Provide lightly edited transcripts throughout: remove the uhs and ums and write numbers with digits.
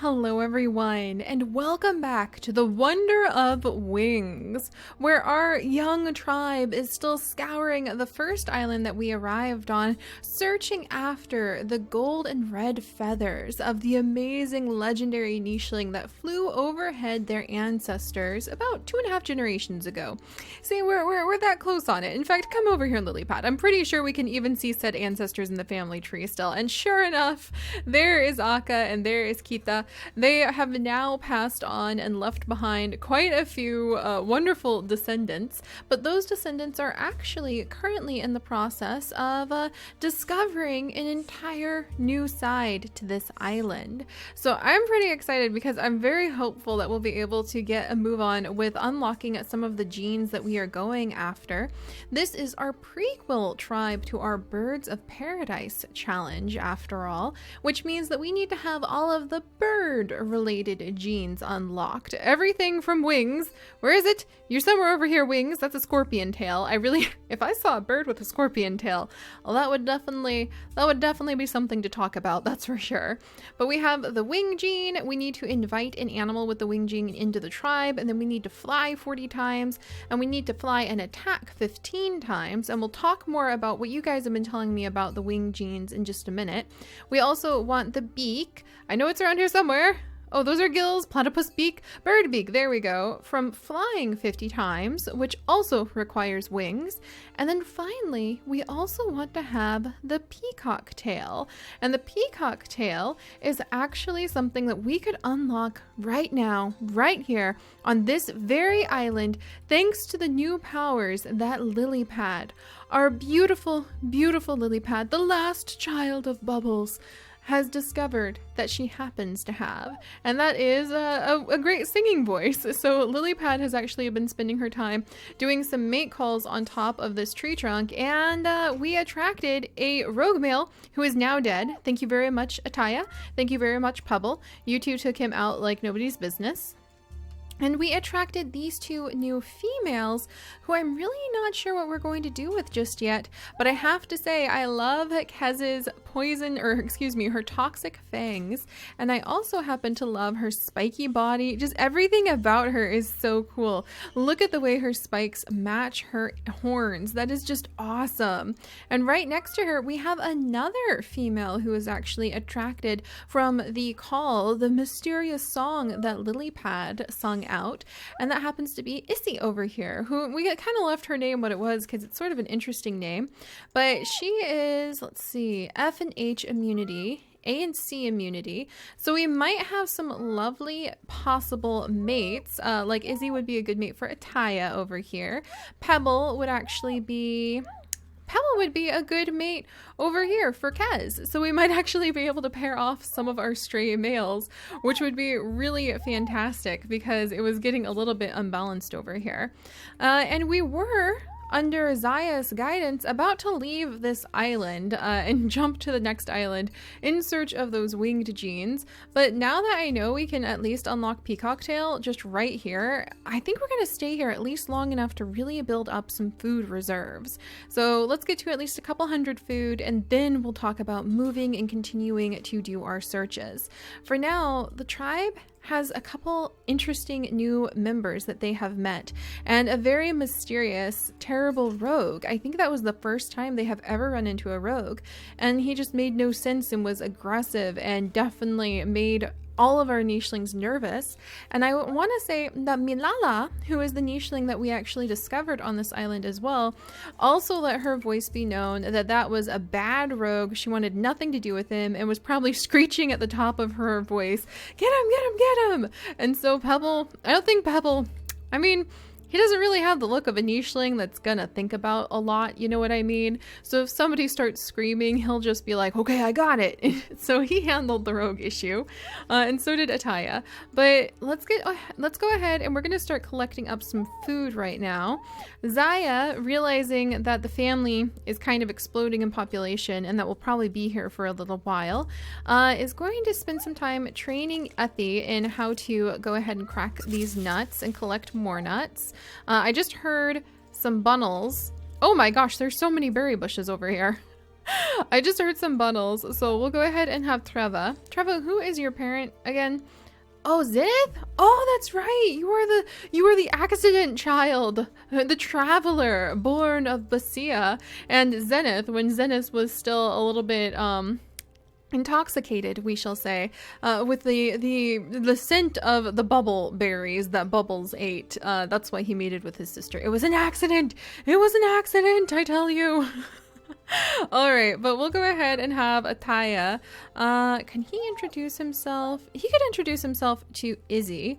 Hello everyone, and welcome back to the Wonder of Wings, where our young tribe is still scouring the first island that we arrived on, searching after the gold and red feathers of the amazing legendary nicheling that flew overhead their ancestors about 2.5 generations ago. See, we're that close on it. In fact, come over here, Lilypad. I'm pretty sure we can even see said ancestors in the family tree still, and sure enough, there is Aka and there is Kita. They have now passed on and left behind quite a few wonderful descendants, but those descendants are actually currently in the process of discovering an entire new side to this island. So I'm pretty excited because I'm very hopeful that we'll be able to get a move on with unlocking some of the genes that we are going after. This is our prequel tribe to our Birds of Paradise challenge, after all, which means that we need to have all of the bird related genes unlocked. Everything from wings. Where is it? You're somewhere over here, wings. That's a scorpion tail. If I saw a bird with a scorpion tail, well, that would definitely be something to talk about, that's for sure. But we have the wing gene. We need to invite an animal with the wing gene into the tribe, and then we need to fly 40 times, and we need to fly and attack 15 times, and we'll talk more about what you guys have been telling me about the wing genes in just a minute. We also want the beak. I know it's around here somewhere. Oh, those are gills, platypus beak, bird beak, there we go, from flying 50 times, which also requires wings. And then finally, we also want to have the peacock tail. And the peacock tail is actually something that we could unlock right now, right here, on this very island, thanks to the new powers that Lilypad, our beautiful, beautiful Lilypad, the last child of Bubbles, has discovered that she happens to have, and that is a great singing voice. So Lilypad has actually been spending her time doing some mate calls on top of this tree trunk, and we attracted a rogue male who is now dead. Thank you very much, Ataya. Thank you very much, Pebble. You two took him out like nobody's business. And we attracted these two new females who I'm really not sure what we're going to do with just yet. But I have to say, I love Kez's her toxic fangs. And I also happen to love her spiky body. Just everything about her is so cool. Look at the way her spikes match her horns. That is just awesome. And right next to her, we have another female who is actually attracted from the call, the mysterious song that Lilypad sung out, and that happens to be Issy over here, who we kind of left her name what it was because it's sort of an interesting name, but she is, let's see, F and H immunity, A and C immunity, so we might have some lovely possible mates. Like Izzy would be a good mate for Ataya over here. Pebble would be a good mate over here for Kez. So we might actually be able to pair off some of our stray males, which would be really fantastic because it was getting a little bit unbalanced over here. And we were, under Zaya's guidance, about to leave this island and jump to the next island in search of those winged genes. But now that I know we can at least unlock Peacock Tail just right here, I think we're going to stay here at least long enough to really build up some food reserves. So let's get to at least a couple hundred food, and then we'll talk about moving and continuing to do our searches. For now, the tribe has a couple interesting new members that they have met, and a very mysterious, terrible rogue. I think that was the first time they have ever run into a rogue, and he just made no sense and was aggressive and definitely made all of our nichelings nervous. And I want to say that Milala, who is the nicheling that we actually discovered on this island as well, also let her voice be known that that was a bad rogue. She wanted nothing to do with him and was probably screeching at the top of her voice, "Get him, get him, get him!" And so Pebble, he doesn't really have the look of a nicheling that's gonna think about a lot, you know what I mean? So if somebody starts screaming, he'll just be like, "Okay, I got it." So he handled the rogue issue, and so did Ataya. But let's go ahead and we're gonna start collecting up some food right now. Zaya, realizing that the family is kind of exploding in population and that we'll probably be here for a little while, is going to spend some time training Ethi in how to go ahead and crack these nuts and collect more nuts. I just heard some bunnels. Oh my gosh, there's so many berry bushes over here. I just heard some bundles, so we'll go ahead and have Treva. Treva, who is your parent again? Oh, Zenith? Oh, that's right. You are the accident child, the traveler born of Basia and Zenith when Zenith was still a little bit intoxicated, we shall say, with the scent of the bubble berries that Bubbles ate. That's why he mated with his sister. It was an accident. It was an accident, I tell you. All right, but we'll go ahead and have Ataya. Can he introduce himself? He could introduce himself to Izzy.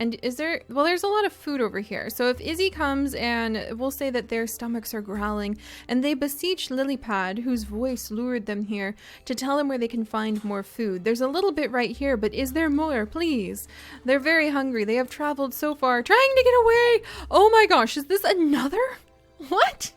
And is there, well, there's a lot of food over here. So if Izzy comes and we'll say that their stomachs are growling and they beseech Lilypad, whose voice lured them here, to tell them where they can find more food. There's a little bit right here, but is there more, please? They're very hungry. They have traveled so far trying to get away. Oh my gosh, is this another? What?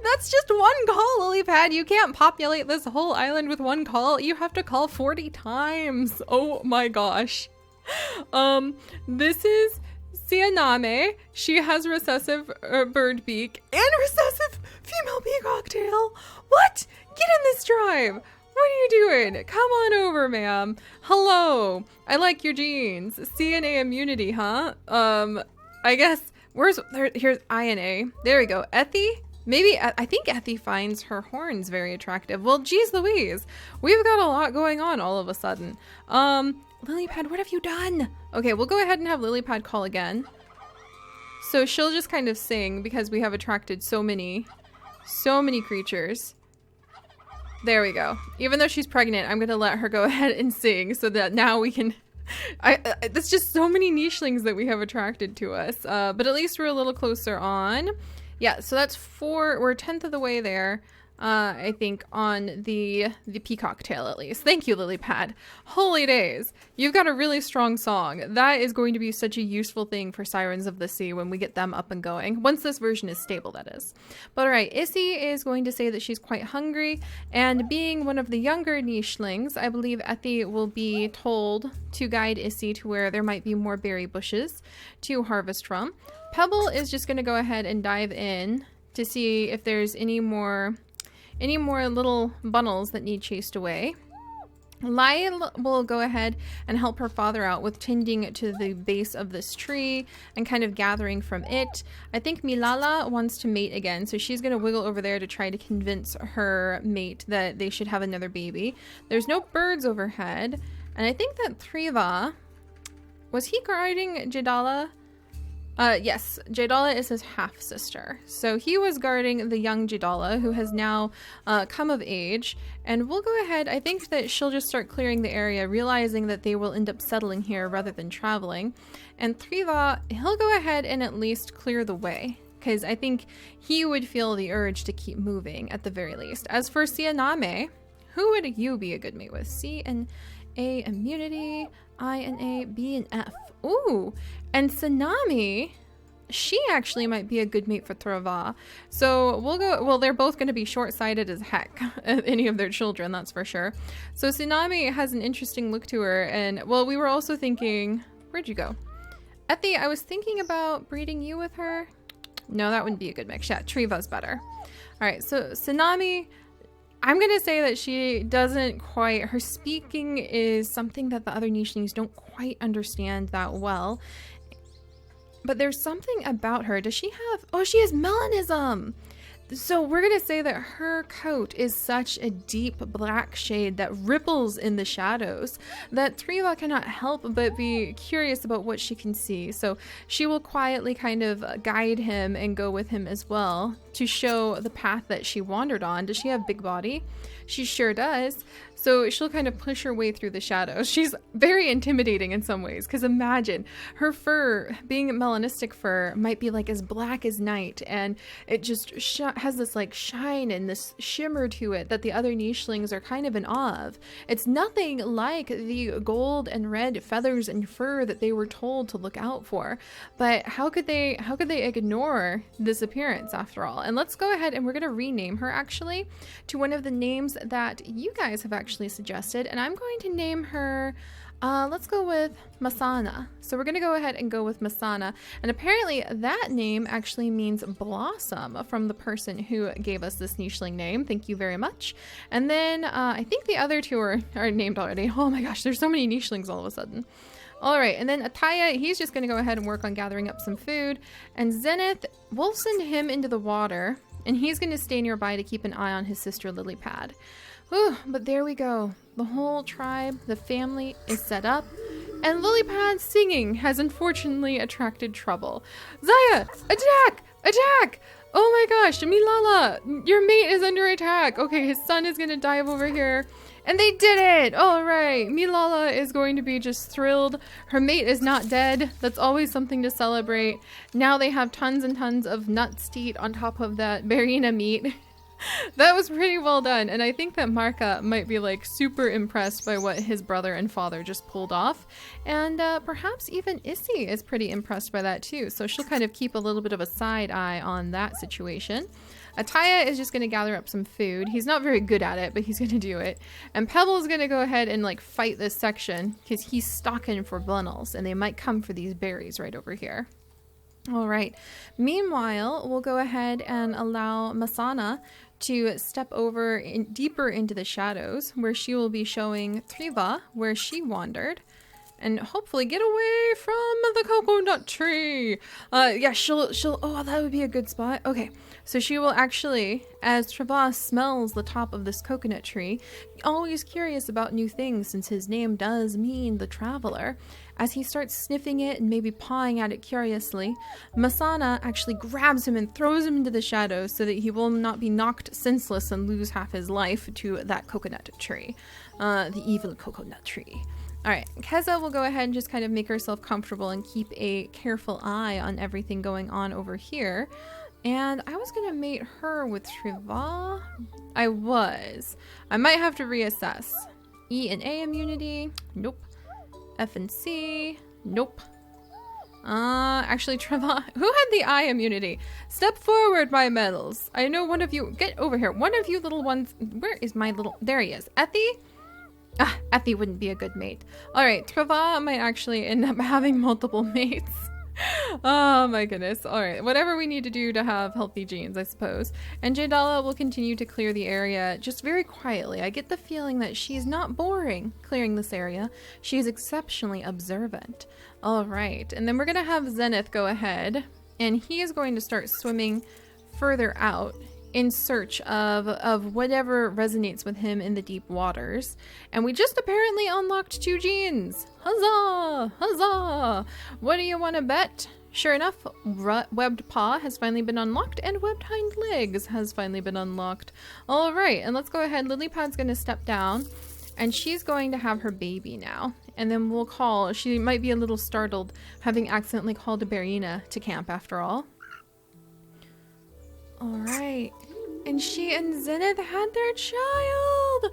That's just one call, Lilypad. You can't populate this whole island with one call. You have to call 40 times. Oh my gosh. This is Sianame. She has recessive bird beak and recessive female peacock tail. What? Get in this drive. What are you doing? Come on over, ma'am. Hello. I like your jeans. CNA immunity, huh? I guess, here's INA. There we go. Ethy? Maybe, I think Ethy finds her horns very attractive. Well, geez Louise, we've got a lot going on all of a sudden. Lilypad, what have you done? Okay, we'll go ahead and have Lilypad call again. So she'll just kind of sing because we have attracted so many creatures. There we go. Even though she's pregnant, I'm gonna let her go ahead and sing so that now we can... That's just so many nichelings that we have attracted to us. But at least we're a little closer on. Yeah, so that's we're a tenth of the way there, I think, on the peacock tail at least. Thank you, Lilypad. Holy days. You've got a really strong song. That is going to be such a useful thing for Sirens of the Sea when we get them up and going. Once this version is stable, that is. But all right, Issy is going to say that she's quite hungry, and being one of the younger nichelings, I believe Ethy will be told to guide Issy to where there might be more berry bushes to harvest from. Pebble is just going to go ahead and dive in to see if there's any more little bundles that need chased away. Lyle will go ahead and help her father out with tending to the base of this tree and kind of gathering from it. I think Milala wants to mate again, so she's going to wiggle over there to try to convince her mate that they should have another baby. There's no birds overhead, and I think that Triva, was he guarding Jedala? Yes, Jedala is his half-sister. So he was guarding the young Jedala, who has now come of age. And we'll go ahead, I think that she'll just start clearing the area, realizing that they will end up settling here rather than traveling. And Triva, he'll go ahead and at least clear the way, because I think he would feel the urge to keep moving at the very least. As for Sianame, who would you be a good mate with? C and A immunity, I and A, B and F. Ooh, and Sanami, she actually might be a good mate for Trava. So we'll go, well, they're both going to be short-sighted as heck, any of their children, that's for sure. So Sanami has an interesting look to her, and, well, we were also thinking, where'd you go? Ethy, I was thinking about breeding you with her. No, that wouldn't be a good mix. Yeah, Triva's better. All right, so Sanami, I'm going to say that she doesn't quite, her speaking is something that the other nichelings don't quite understand that well. But there's something about her. Does she have, oh, she has melanism. So we're going to say that her coat is such a deep black shade that ripples in the shadows that Triva cannot help but be curious about what she can see. So she will quietly kind of guide him and go with him as well to show the path that she wandered on. Does she have big body? She sure does. So she'll kind of push her way through the shadows. She's very intimidating in some ways, because imagine her fur, being a melanistic fur, might be like as black as night, and it just has this like shine and this shimmer to it that the other nichelings are kind of in awe of. It's nothing like the gold and red feathers and fur that they were told to look out for. But how could they ignore this appearance after all? And let's go ahead and we're going to rename her actually to one of the names that you guys have actually suggested, and I'm going to name her Let's go with Masana. So we're going to go ahead and go with Masana. And apparently that name actually means blossom from the person who gave us this nicheling name. Thank you very much. And then I think the other two are named already. Oh my gosh, there's so many nichelings all of a sudden. All right, and then Ataya, he's just going to go ahead and work on gathering up some food. And Zenith, we'll send him into the water, and he's going to stay nearby to keep an eye on his sister Lilypad. Whew, but there we go. The whole tribe, the family is set up, and Lilypad's singing has unfortunately attracted trouble. Zaya, attack! Attack! Oh my gosh, Milala, your mate is under attack. Okay, his son is going to dive over here. And they did it! All right, Milala is going to be just thrilled. Her mate is not dead. That's always something to celebrate. Now they have tons and tons of nuts to eat on top of that Barina meat. That was pretty well done. And I think that Marka might be like super impressed by what his brother and father just pulled off. And perhaps even Issy is pretty impressed by that too. So she'll kind of keep a little bit of a side eye on that situation. Ataya is just going to gather up some food. He's not very good at it, but he's going to do it. And Pebble is going to go ahead and like fight this section because he's stalking for bunnels and they might come for these berries right over here. All right. Meanwhile, we'll go ahead and allow Masana to step over deeper into the shadows where she will be showing Triva where she wandered. And hopefully get away from the coconut tree. Yeah, she'll, oh, that would be a good spot. Okay, so she will actually, as Travas smells the top of this coconut tree, always curious about new things since his name does mean the traveler. As he starts sniffing it and maybe pawing at it curiously, Masana actually grabs him and throws him into the shadows so that he will not be knocked senseless and lose half his life to that coconut tree. The evil coconut tree. All right, Keza will go ahead and just kind of make herself comfortable and keep a careful eye on everything going on over here. And I was going to mate her with Triva. I might have to reassess. E and A immunity. Nope. F and C. Nope. Actually, Triva. Who had the I immunity? Step forward, my medals. I know one of you. Get over here. One of you little ones. Where is my little. There he is. Ethy? Effie wouldn't be a good mate. Alright, Trava might actually end up having multiple mates. Oh my goodness. Alright, whatever we need to do to have healthy genes, I suppose. And Jadala will continue to clear the area just very quietly. I get the feeling that she's not boring clearing this area. She's exceptionally observant. Alright, and then we're going to have Zenith go ahead, and he is going to start swimming further out in search of whatever resonates with him in the deep waters. And we just apparently unlocked 2 genes. Huzzah! Huzzah! What do you want to bet? Sure enough, webbed paw has finally been unlocked and webbed hind legs has finally been unlocked. All right, and let's go ahead. Lilypad's going to step down and she's going to have her baby now. And then we'll call, she might be a little startled having accidentally called a Barina to camp after all. Alright, and she and Zenith had their child!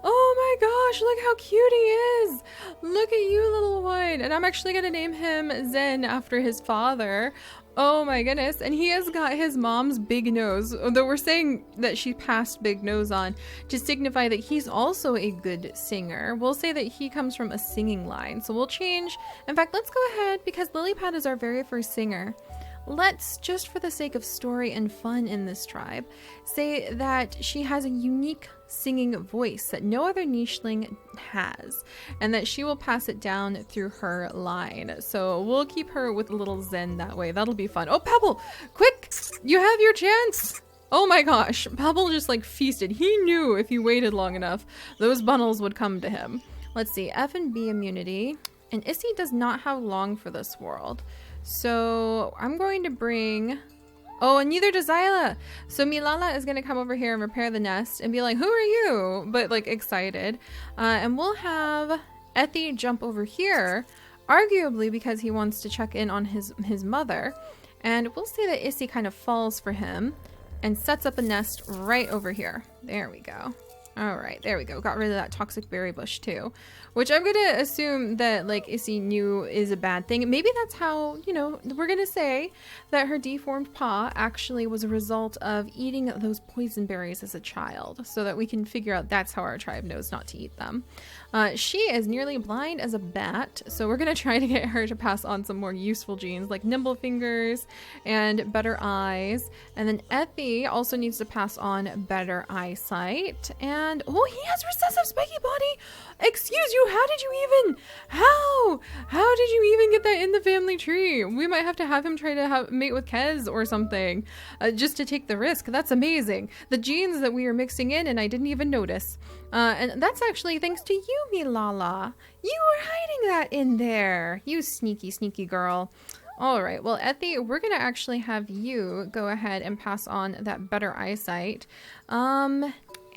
Oh my gosh, look how cute he is! Look at you, little one! And I'm actually gonna name him Zen after his father. Oh my goodness, and he has got his mom's big nose, although we're saying that she passed big nose on to signify that he's also a good singer. We'll say that he comes from a singing line, so we'll change. In fact, let's go ahead, because Lilypad is our very first singer. Let's, just for the sake of story and fun in this tribe, say that she has a unique singing voice that no other nicheling has, and that she will pass it down through her line. So we'll keep her with little Zen that way. That'll be fun. Oh, Pebble, quick, you have your chance. Oh my gosh, Pebble just like feasted. He knew if he waited long enough, those bundles would come to him. Let's see, F and B immunity. And Issy does not have long for this world. So I'm going to bring, oh, and neither does Zyla. So Milala is going to come over here and repair the nest and be like, who are you? But like excited. And we'll have Ethy jump over here, arguably because he wants to check in on his mother. And we'll say that Issy kind of falls for him and sets up a nest right over here. There we go. All right, there we go. Got rid of that toxic berry bush too, which I'm going to assume that like Issy knew is a bad thing. Maybe that's how, you know, we're going to say that her deformed paw actually was a result of eating those poison berries as a child, so that we can figure out that's how our tribe knows not to eat them. She is nearly blind as a bat, so we're gonna try to get her to pass on some more useful genes like nimble fingers and better eyes. And then Effie also needs to pass on better eyesight. And oh, he has recessive spiky body. Excuse you, how did you even? How did you even get that in the family tree? We might have to have him try to mate with Kez or something, just to take the risk. That's amazing. The genes that we are mixing in, and I didn't even notice. And that's actually thanks to you, Milala. You were hiding that in there. You sneaky, sneaky girl. All right, well, Effie, we're going to actually have you go ahead and pass on that better eyesight.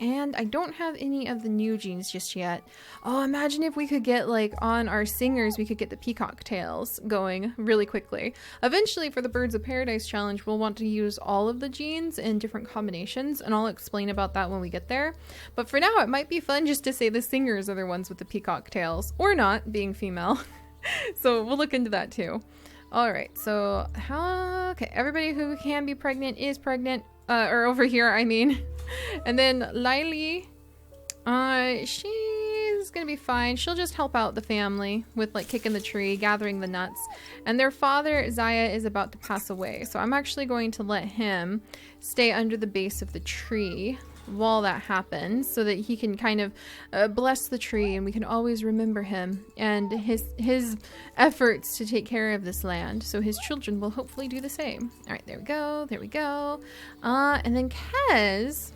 And I don't have any of the new genes just yet. Oh, imagine if we could get, like, on our singers, we could get the peacock tails going really quickly. Eventually, for the Birds of Paradise challenge, we'll want to use all of the genes in different combinations, and I'll explain about that when we get there. But for now, it might be fun just to say the singers are the ones with the peacock tails, or not, being female. So we'll look into that too. All right, so okay, everybody who can be pregnant is pregnant, or over here, I mean. And then Lily, she's gonna be fine. She'll just help out the family with like kicking the tree, gathering the nuts. And their father, Zaya, is about to pass away. So I'm actually going to let him stay under the base of the tree while that happens so that he can kind of bless the tree, and we can always remember him and his efforts to take care of this land. So his children will hopefully do the same. All right, there we go. There we go. And then Kez,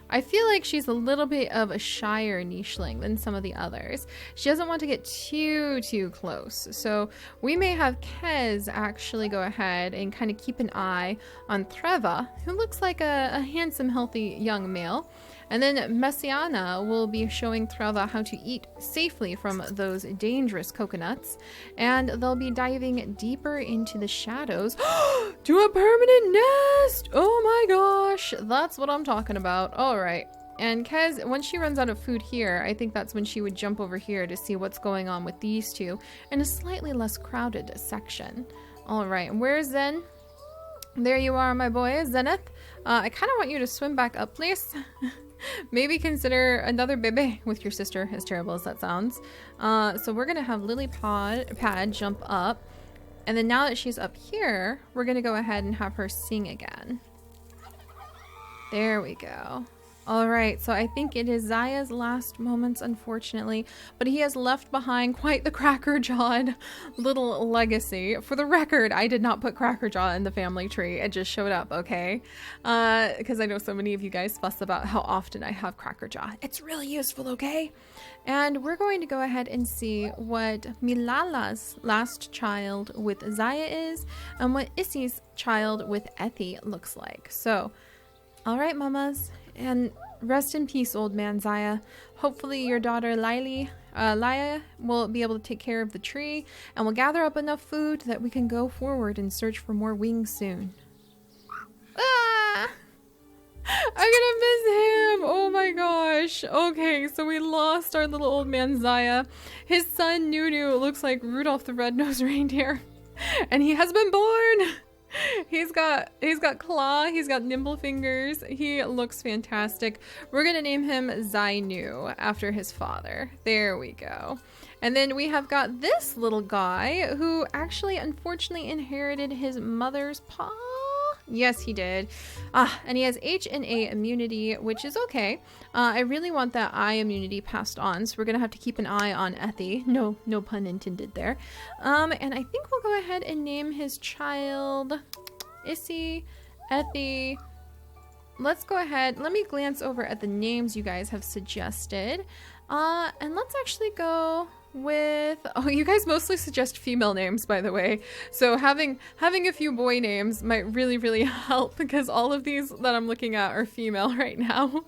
I feel like she's a little bit of a shyer nicheling than some of the others. She doesn't want to get too close. So we may have Kez actually go ahead and kind of keep an eye on Treva, who looks like a handsome, healthy young male. And then Messiana will be showing Treva how to eat safely from those dangerous coconuts. And they'll be diving deeper into the shadows to a permanent nest. Oh my gosh, that's what I'm talking about. All right. And Kez, once she runs out of food here, I think that's when she would jump over here to see what's going on with these two in a slightly less crowded section. All right, and where's Zen? There you are, my boy, Zenith. I kind of want you to swim back up, please. Maybe consider another bebe with your sister, as terrible as that sounds. So we're going to have Lily Pad jump up. And then now that she's up here, we're going to go ahead and have her sing again. There we go. All right, so I think it is Zaya's last moments, unfortunately, but he has left behind quite the cracker-jawed little legacy. For the record, I did not put Crackerjaw in the family tree. It just showed up, okay? Because I know so many of you guys fuss about how often I have Crackerjaw. It's really useful, okay? And we're going to go ahead and see what Milala's last child with Zaya is and what Issy's child with Effie looks like. So, all right, mamas. And rest in peace, old man Zaya. Hopefully your daughter Laya will be able to take care of the tree and will gather up enough food that we can go forward and search for more wings soon. Ah! I'm gonna miss him! Oh my gosh. Okay, so we lost our little old man Zaya. His son Nunu looks like Rudolph the Red-Nosed Reindeer. And he has been born! He's got claw, he's got nimble fingers. He looks fantastic. We're gonna name him Zainu after his father. There we go. And then we have got this little guy who actually unfortunately inherited his mother's paw. Yes, he did. And he has H and A immunity, which is okay. I really want that eye immunity passed on, so we're gonna have to keep an eye on Effie. No pun intended there. And I think we'll go ahead and name his child Issy, Effie. Let's go ahead. Let me glance over at the names you guys have suggested. And let's actually go with, oh, you guys mostly suggest female names, by the way, so having a few boy names might really help, because all of these that I'm looking at are female right now.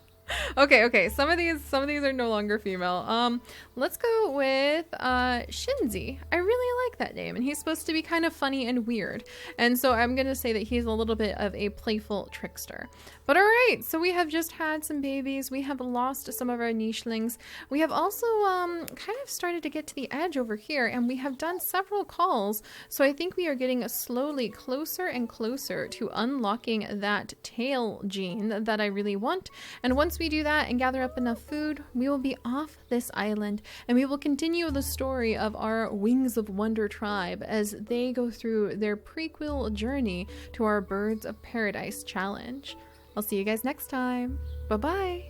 Okay, some of these are no longer female. Let's go with Shinzi. I really like that name, and he's supposed to be kind of funny and weird, and so I'm gonna say that he's a little bit of a playful trickster. But all right, so we have just had some babies. We have lost some of our nichelings. We have also kind of started to get to the edge over here, and we have done several calls. So I think we are getting slowly closer and closer to unlocking that tail gene that I really want. And once we do that and gather up enough food, we will be off this island, and we will continue the story of our Wings of Wonder tribe as they go through their prequel journey to our Birds of Paradise challenge. I'll see you guys next time. Bye-bye.